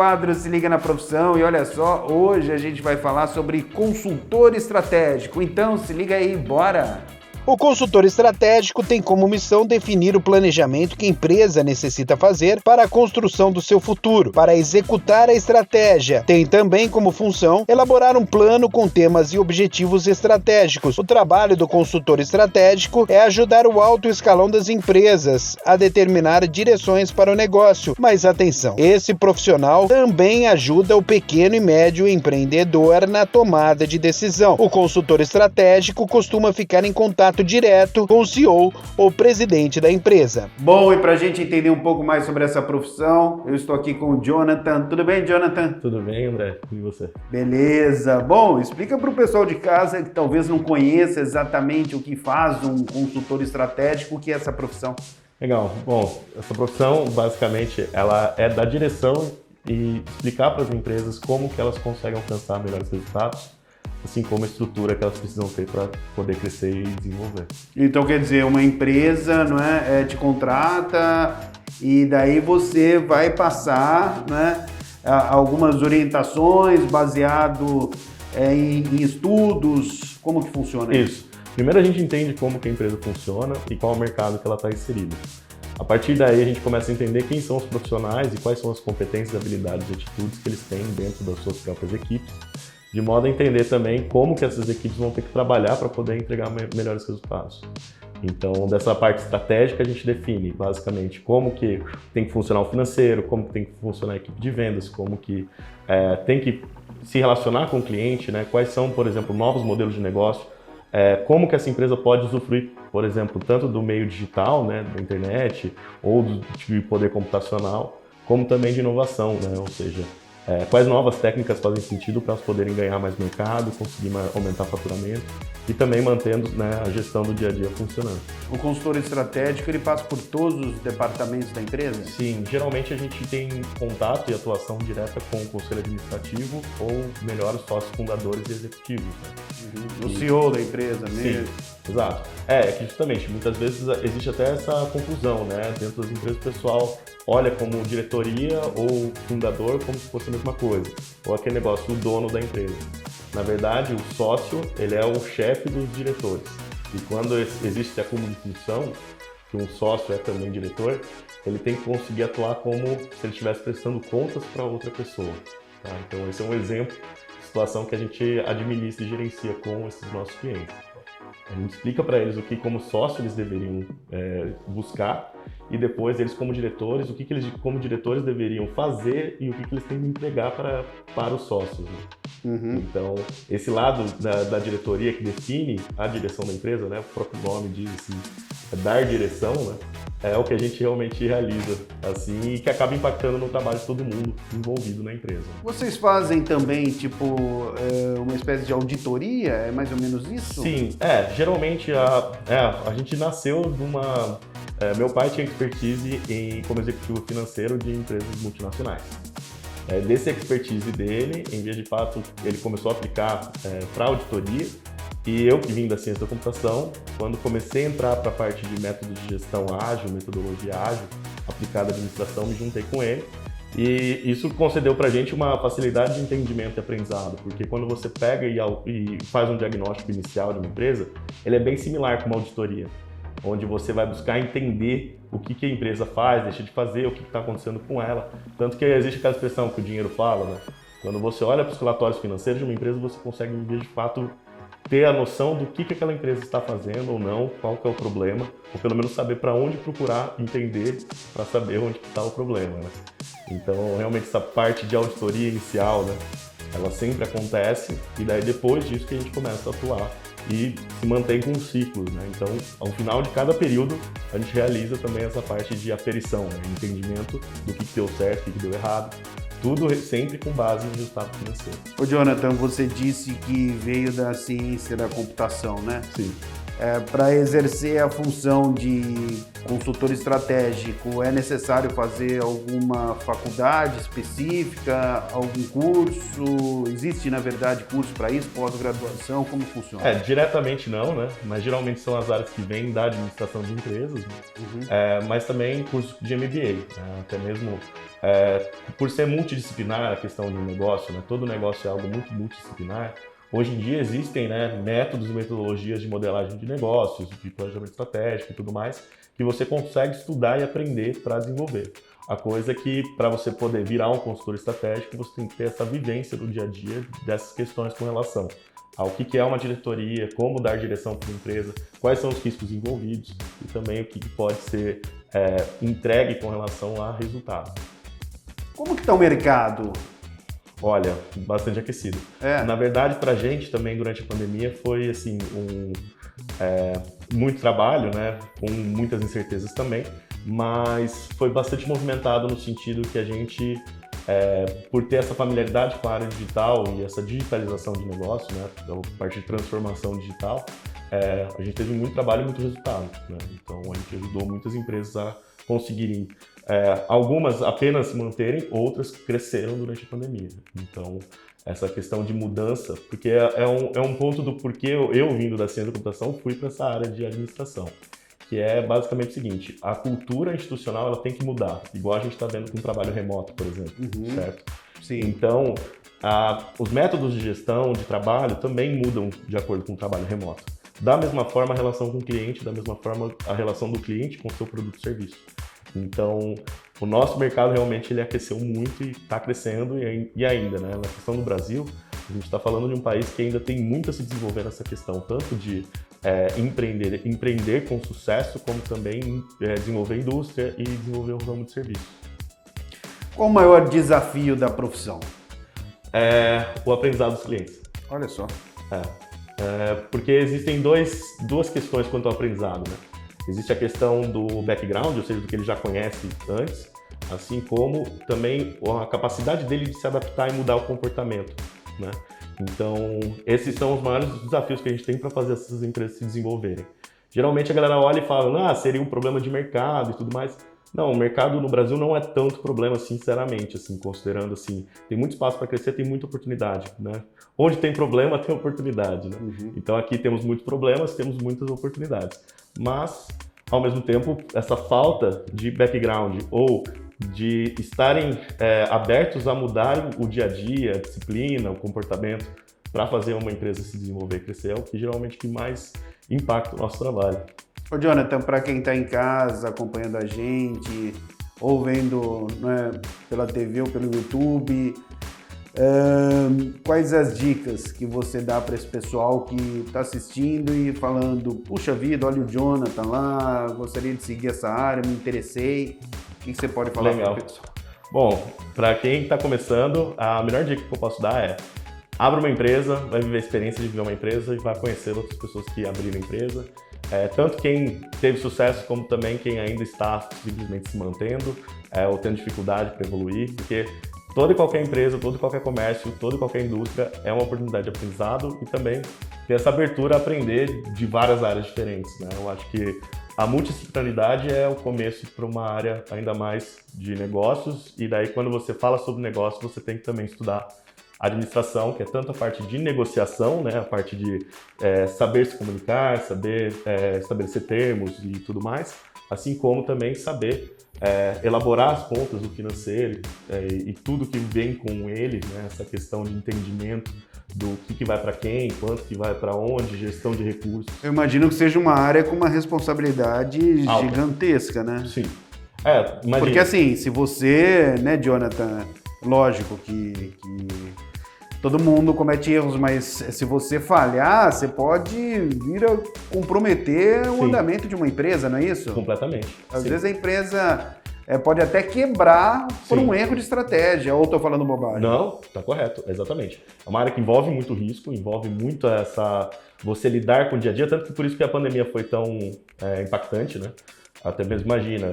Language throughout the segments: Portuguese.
quadro Se Liga na Profissão e olha só, hoje a gente vai falar sobre consultor estratégico. Então se liga aí, bora! O consultor estratégico tem como missão definir o planejamento que a empresa necessita fazer para a construção do seu futuro. Para executar a estratégia, tem também como função elaborar um plano com temas e objetivos estratégicos. O trabalho do consultor estratégico é ajudar o alto escalão das empresas a determinar direções para o negócio. Mas atenção, esse profissional também ajuda o pequeno e médio empreendedor na tomada de decisão. O consultor estratégico costuma ficar em contato direto com o CEO ou presidente da empresa. Bom, e para a gente entender um pouco mais sobre essa profissão, eu estou aqui com o Jonathan. Tudo bem, Jonathan? Tudo bem, André? E você? Beleza. Bom, explica para o pessoal de casa que talvez não conheça exatamente o que faz um consultor estratégico, o que é essa profissão. Legal. Bom, essa profissão, basicamente, ela é dar direção e explicar para as empresas como que elas conseguem alcançar melhores resultados, assim como a estrutura que elas precisam ter para poder crescer e desenvolver. Então, quer dizer, uma empresa, não é, te contrata e daí você vai passar, né, algumas orientações baseado em estudos. Como que funciona isso? Primeiro a gente entende como que a empresa funciona e qual é o mercado que ela está inserida. A partir daí a gente começa a entender quem são os profissionais e quais são as competências, habilidades e atitudes que eles têm dentro das suas próprias equipes, de modo a entender também como que essas equipes vão ter que trabalhar para poder entregar melhores resultados. Então, dessa parte estratégica, a gente define basicamente como que tem que funcionar o financeiro, como que tem que funcionar a equipe de vendas, como que tem que se relacionar com o cliente, né? Quais são, por exemplo, novos modelos de negócio, como que essa empresa pode usufruir, por exemplo, tanto do meio digital, né, da internet, ou de poder computacional, como também de inovação, né? Ou seja, quais novas técnicas fazem sentido para elas poderem ganhar mais mercado, conseguir aumentar o faturamento e também mantendo, né, a gestão do dia a dia funcionando. O consultor estratégico, ele passa por todos os departamentos da empresa? Sim, geralmente a gente tem contato e atuação direta com o conselho administrativo ou, melhor, os sócios fundadores e executivos. Né? O CEO da empresa mesmo? Sim, exato. É que justamente, muitas vezes existe até essa confusão, né? Dentro das empresas o pessoal olha como diretoria ou fundador como se fosse a mesma coisa, ou aquele negócio, o dono da empresa. Na verdade, o sócio, ele é o chefe dos diretores. E quando existe a acúmulo de função, que um sócio é também diretor, ele tem que conseguir atuar como se ele estivesse prestando contas para outra pessoa. Tá? Então, esse é um exemplo de situação que a gente administra e gerencia com esses nossos clientes. A gente explica para eles o que, como sócio, eles deveriam buscar e depois eles, como diretores, o que eles, como diretores, deveriam fazer e o que eles têm de entregar para os sócios. Né? Uhum. Então, esse lado da diretoria que define a direção da empresa, né, o próprio nome diz assim, dar direção, né, é o que a gente realmente realiza assim, e que acaba impactando no trabalho de todo mundo envolvido na empresa. Vocês fazem também, tipo, uma espécie de auditoria? É mais ou menos isso? Sim, geralmente a gente nasceu de uma... meu pai tinha expertise como executivo financeiro de empresas multinacionais. Desse expertise dele, em vez de fato, ele começou a aplicar para auditoria. E eu que vim da ciência da computação, quando comecei a entrar para a parte de métodos de gestão ágil, metodologia ágil, aplicada à administração, me juntei com ele. E isso concedeu para a gente uma facilidade de entendimento e aprendizado, porque quando você pega e faz um diagnóstico inicial de uma empresa, ele é bem similar com uma auditoria, onde você vai buscar entender o que a empresa faz, deixa de fazer, o que está acontecendo com ela. Tanto que existe aquela expressão que o dinheiro fala, né? Quando você olha para os relatórios financeiros de uma empresa, você consegue, de fato, ter a noção do que aquela empresa está fazendo ou não, qual que é o problema, ou pelo menos saber para onde procurar entender para saber onde está o problema. Né? Então, realmente, essa parte de auditoria inicial, né, ela sempre acontece e daí depois disso que a gente começa a atuar e se mantém com um ciclo. Né? Então, ao final de cada período, a gente realiza também essa parte de aferição, né? Entendimento do que deu certo, o que deu errado. Tudo sempre com base no resultado financeiro. Ô Jonathan, você disse que veio da ciência da computação, né? Sim. Para exercer a função de consultor estratégico, é necessário fazer alguma faculdade específica, algum curso? Existe, na verdade, curso para isso, pós-graduação? Como funciona? Diretamente não, né? Mas geralmente são as áreas que vêm da administração de empresas, né? Mas também curso de MBA, né? Até mesmo por ser multidisciplinar a questão de um negócio, né? Todo negócio é algo muito multidisciplinar. Hoje em dia existem, né, métodos e metodologias de modelagem de negócios, de planejamento estratégico e tudo mais, que você consegue estudar e aprender para desenvolver. A coisa é que, para você poder virar um consultor estratégico, você tem que ter essa vivência do dia a dia dessas questões com relação ao que é uma diretoria, como dar direção para uma empresa, quais são os riscos envolvidos e também o que pode ser entregue com relação a resultados. Como que está o mercado? Olha, bastante aquecido. Na verdade, para a gente também, durante a pandemia, foi assim, muito trabalho, né? Com muitas incertezas também, mas foi bastante movimentado no sentido que a gente, por ter essa familiaridade com a área digital e essa digitalização de negócio, né? A partir de transformação digital, a gente teve muito trabalho e muito resultado, né? Então, a gente ajudou muitas empresas a conseguirem, algumas apenas se manterem, outras cresceram durante a pandemia. Então, essa questão de mudança, porque é um ponto do porquê eu vindo da ciência da computação, fui para essa área de administração, que é basicamente o seguinte: a cultura institucional ela tem que mudar, igual a gente está vendo com o trabalho remoto, por exemplo, certo? Sim. Então, os métodos de gestão, de trabalho, também mudam de acordo com o trabalho remoto. Da mesma forma, a relação com o cliente, da mesma forma, a relação do cliente com o seu produto e serviço. Então, o nosso mercado realmente ele aqueceu muito e está crescendo e ainda, né? Na questão do Brasil, a gente está falando de um país que ainda tem muito a se desenvolver nessa questão, tanto de empreender com sucesso, como também desenvolver indústria e desenvolver o ramo de serviços. Qual o maior desafio da profissão? O aprendizado dos clientes. Olha só. Porque existem duas questões quanto ao aprendizado, né? Existe a questão do background, ou seja, do que ele já conhece antes, assim como também a capacidade dele de se adaptar e mudar o comportamento, né? Então, esses são os maiores desafios que a gente tem para fazer essas empresas se desenvolverem. Geralmente a galera olha e fala, seria um problema de mercado e tudo mais. Não, o mercado no Brasil não é tanto problema, sinceramente, assim, considerando assim, tem muito espaço para crescer, tem muita oportunidade, né? Onde tem problema, tem oportunidade, né? Então aqui temos muitos problemas, temos muitas oportunidades. Mas, ao mesmo tempo, essa falta de background ou de estarem abertos a mudar o dia a dia, a disciplina, o comportamento, para fazer uma empresa se desenvolver e crescer, é o que geralmente que mais impacta o nosso trabalho. Ô Jonathan, para quem está em casa acompanhando a gente, ou vendo, né, pela TV ou pelo YouTube, quais as dicas que você dá para esse pessoal que está assistindo e falando, puxa vida, olha o Jonathan lá, gostaria de seguir essa área, me interessei. O que você pode falar para o pessoal? Bom, para quem está começando, a melhor dica que eu posso dar é: abra uma empresa, vai viver a experiência de viver uma empresa e vai conhecer outras pessoas que abriram a empresa. Tanto quem teve sucesso, como também quem ainda está simplesmente se mantendo ou tendo dificuldade para evoluir, porque toda e qualquer empresa, todo e qualquer comércio, toda e qualquer indústria é uma oportunidade de aprendizado e também ter essa abertura a aprender de várias áreas diferentes, né? Eu acho que a multidisciplinaridade é o começo para uma área ainda mais de negócios, e daí quando você fala sobre negócio, você tem que também estudar administração, que é tanto a parte de negociação, né, a parte de saber se comunicar, saber estabelecer termos e tudo mais, assim como também saber elaborar as contas do financeiro e tudo que vem com ele, né, essa questão de entendimento do que vai para quem, quanto que vai para onde, gestão de recursos. Eu imagino que seja uma área com uma responsabilidade gigantesca, né? Sim. Imagina. Porque assim, se você, né, Jonathan, lógico que todo mundo comete erros, mas se você falhar, você pode vir a comprometer o andamento de uma empresa, não é isso? Completamente. Às vezes a empresa pode até quebrar por um erro de estratégia, ou estou falando bobagem? Não, está correto, exatamente. É uma área que envolve muito risco, envolve muito você lidar com o dia a dia, tanto que por isso que a pandemia foi tão impactante, né? Até mesmo imagina,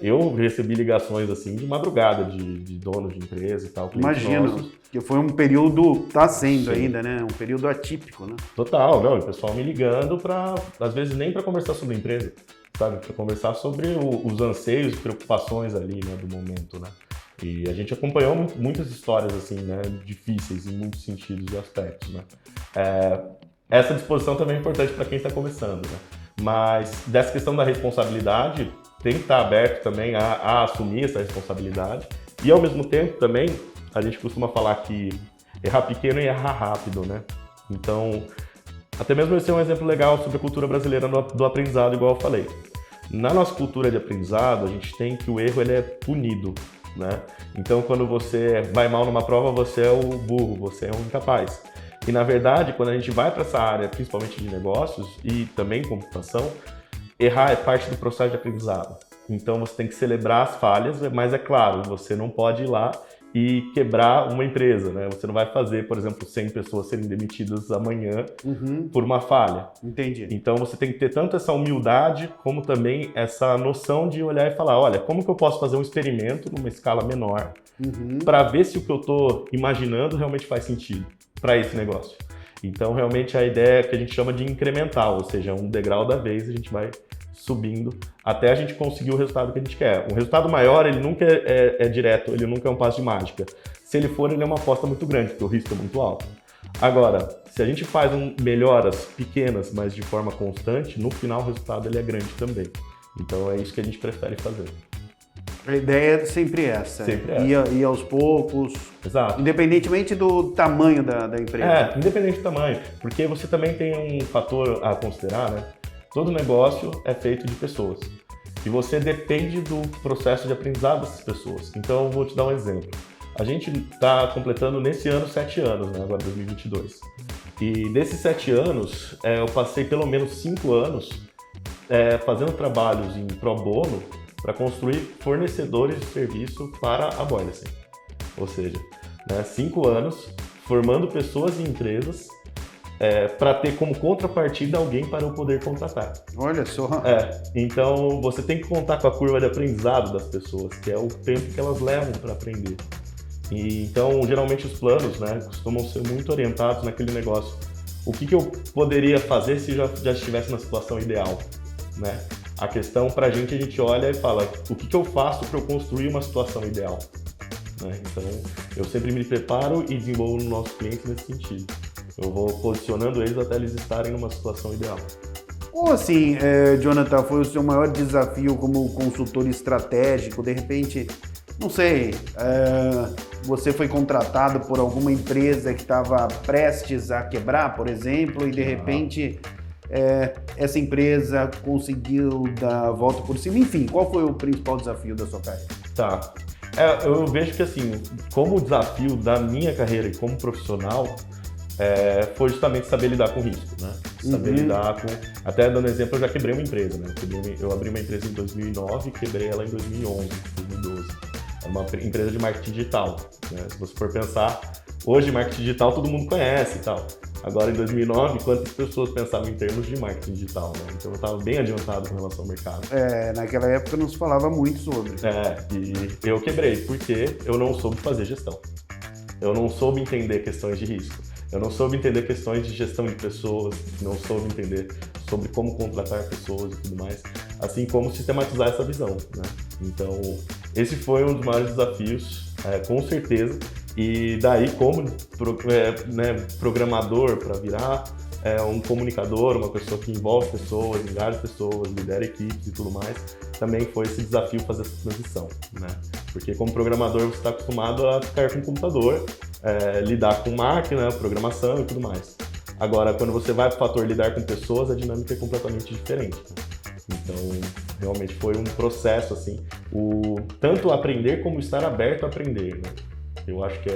Eu recebi ligações assim de madrugada de donos de empresa e tal. Imagino, que foi um período, tá sendo Sim. ainda, né? Um período atípico, né? Total, não, o pessoal me ligando às vezes nem para conversar sobre a empresa, sabe? Para conversar sobre os anseios e preocupações ali, né, do momento, né? E a gente acompanhou muitas histórias assim, né, difíceis em muitos sentidos e aspectos, né? Essa disposição também é importante para quem está começando, né? Mas dessa questão da responsabilidade, tem que estar aberto também a assumir essa responsabilidade e, ao mesmo tempo, também, a gente costuma falar que errar pequeno e errar rápido, né? Então, até mesmo esse é um exemplo legal sobre a cultura brasileira do aprendizado, igual eu falei. Na nossa cultura de aprendizado, a gente tem que o erro ele é punido, né? Então, quando você vai mal numa prova, você é o burro, você é o incapaz. E, na verdade, quando a gente vai para essa área, principalmente de negócios e também computação, errar é parte do processo de aprendizado. Então, você tem que celebrar as falhas, mas é claro, você não pode ir lá e quebrar uma empresa, né? Você não vai fazer, por exemplo, 100 pessoas serem demitidas amanhã por uma falha. Entendi. Então, você tem que ter tanto essa humildade, como também essa noção de olhar e falar, olha, como que eu posso fazer um experimento numa escala menor para ver se o que eu estou imaginando realmente faz sentido para esse negócio. Então, realmente, a ideia é que a gente chama de incremental, ou seja, um degrau da vez a gente vai subindo até a gente conseguir o resultado que a gente quer. Um resultado maior, ele nunca é direto, ele nunca é um passo de mágica. Se ele for, ele é uma aposta muito grande, porque o risco é muito alto. Agora, se a gente faz melhoras pequenas, mas de forma constante, no final o resultado ele é grande também. Então, é isso que a gente prefere fazer. A ideia é sempre essa. Sempre essa. Ir aos poucos. Exato. Independentemente do tamanho da empresa. Independente do tamanho. Porque você também tem um fator a considerar, né? Todo negócio é feito de pessoas. E você depende do processo de aprendizado dessas pessoas. Então, eu vou te dar um exemplo. A gente está completando nesse ano 7 anos, né? Agora 2022. E desses 7 anos, eu passei pelo menos 5 anos fazendo trabalhos em pro bono para construir fornecedores de serviço para a Boilersen. Ou seja, 5 anos formando pessoas e empresas para ter como contrapartida alguém para eu poder contratar. Olha só. Então, você tem que contar com a curva de aprendizado das pessoas, que é o tempo que elas levam para aprender. E, então, geralmente os planos, né, costumam ser muito orientados naquele negócio. O que eu poderia fazer se já estivesse na situação ideal, né? A questão pra a gente olha e fala, o que eu faço para eu construir uma situação ideal? Né? Então, eu sempre me preparo e desenvolvo no nosso cliente nesse sentido. Eu vou posicionando eles até eles estarem numa situação ideal. Ou assim, Jonathan, foi o seu maior desafio como consultor estratégico? De repente, não sei, você foi contratado por alguma empresa que estava prestes a quebrar, por exemplo, e de repente essa empresa conseguiu dar a volta por cima. Enfim, qual foi o principal desafio da sua carreira? Tá. Eu vejo que assim, como desafio da minha carreira e como profissional, foi justamente saber lidar com risco, né? Saber lidar com... Até dando exemplo, eu já quebrei uma empresa, né? Eu abri uma empresa em 2009 e quebrei ela em 2011, 2012. É uma empresa de marketing digital, né? Se você for pensar, hoje marketing digital todo mundo conhece e tal. Agora, em 2009, quantas pessoas pensavam em termos de marketing digital, né? Então, eu estava bem adiantado com relação ao mercado. Naquela época não se falava muito sobre. E eu quebrei, porque eu não soube fazer gestão. Eu não soube entender questões de risco. Eu não soube entender questões de gestão de pessoas, não soube entender sobre como contratar pessoas e tudo mais, assim como sistematizar essa visão, né? Então, esse foi um dos maiores desafios, com certeza. E daí, como programador para virar um comunicador, uma pessoa que envolve pessoas, engaja pessoas, lidera equipes e tudo mais, também foi esse desafio fazer essa transição, né? Porque como programador você está acostumado a ficar com o computador, lidar com máquina, programação e tudo mais. Agora, quando você vai para o fator lidar com pessoas, a dinâmica é completamente diferente, né? Então, realmente foi um processo, assim, tanto aprender como estar aberto a aprender, né? Eu acho que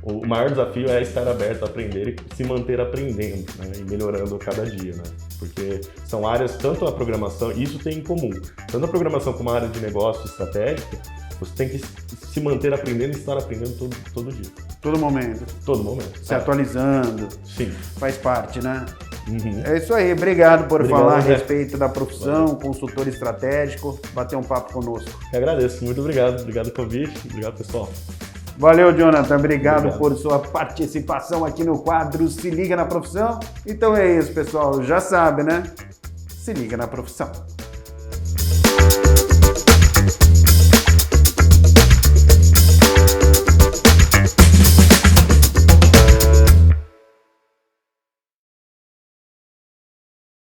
o maior desafio é estar aberto a aprender e se manter aprendendo, né? E melhorando a cada dia, né? Porque são áreas, tanto a programação, isso tem em comum, tanto a programação como a área de negócio estratégica, você tem que se manter aprendendo e estar aprendendo todo dia. Todo momento. Todo momento. Se atualizando. Sim. Faz parte, né? É isso aí, obrigado por falar a André. respeito da profissão, consultor estratégico, bater um papo conosco. Eu agradeço, muito obrigado. Obrigado pelo convite, obrigado pessoal. Valeu, Jonathan, obrigado por sua participação aqui no quadro Se Liga na Profissão. Então é isso, pessoal, já sabe, né? Se liga na profissão.